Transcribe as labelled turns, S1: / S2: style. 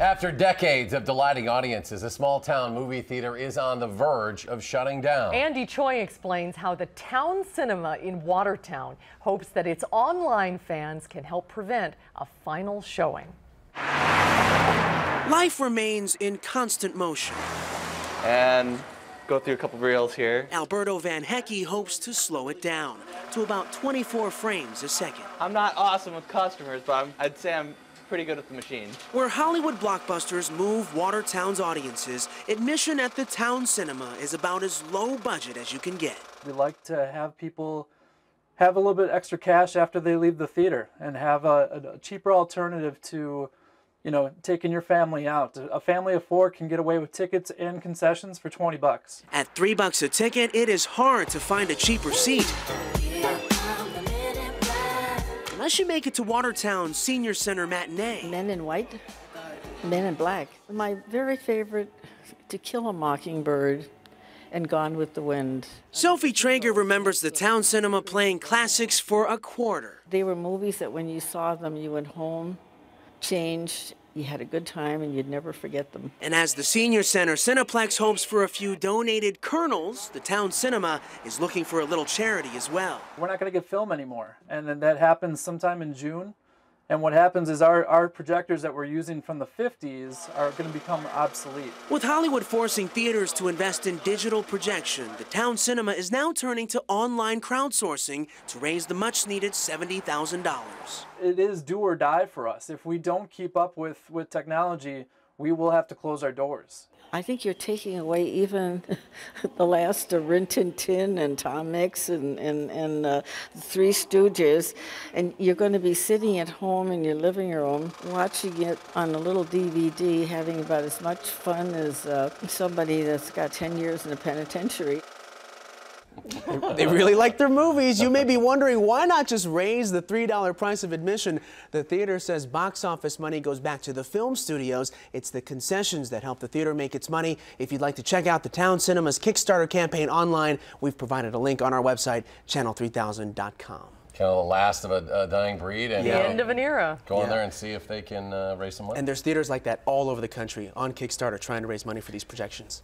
S1: After decades of delighting audiences, a small-town movie theater is on the verge of shutting down.
S2: Andy Choi explains how the Towne Cinema in Watertown hopes that its online fans can help prevent a final showing.
S3: Life remains in constant motion.
S4: And go through a couple reels here.
S3: Alberto Van Hecke hopes to slow it down to about 24 frames a second.
S4: I'm not awesome with customers, but I'd say I'm pretty good with the machine.
S3: Where Hollywood blockbusters move Watertown's audiences, admission at the Towne Cinema is about as low budget as you can get.
S5: We like to have people have a little bit extra cash after they leave the theater and have a cheaper alternative to, you know, taking your family out. A family of 4 can get away with tickets and concessions for 20 bucks.
S3: At $3 a ticket, it is hard to find a cheaper seat. Unless you make it to Watertown's Senior Center matinee.
S6: Men in white, men in black. My very favorite, To Kill a Mockingbird and Gone with the Wind.
S3: Sophie Traeger remembers the Towne Cinema playing classics for a quarter.
S6: They were movies that when you saw them, you went home, changed, you had a good time, and you'd never forget them.
S3: And as the Senior Center Cineplex hopes for a few donated kernels, the Towne Cinema is looking for a little charity as well.
S5: We're not going to get film anymore, and then that happens sometime in June. And what happens is our projectors that we're using from the 50s are going to become obsolete.
S3: With Hollywood forcing theaters to invest in digital projection, the Towne Cinema is now turning to online crowdsourcing to raise the much-needed $70,000.
S5: It is do or die for us. If we don't keep up with technology, we will have to close our doors.
S6: I think you're taking away even the last Rin Tin Tin and Tom Mix and Three Stooges, and you're going to be sitting at home in your living room watching it on a little DVD, having about as much fun as somebody that's got 10 years in a penitentiary.
S7: They really like their movies. You may be wondering, why not just raise the $3 price of admission? The theater says box office money goes back to the film studios. It's the concessions that help the theater make its money. If you'd like to check out the Towne Cinema's Kickstarter campaign online, we've provided a link on our website, channel3000.com.
S1: Kind of the last of a dying breed, and
S2: The end of an era.
S1: Go in there and see if they can raise some money.
S7: And there's theaters like that all over the country on Kickstarter trying to raise money for these projections.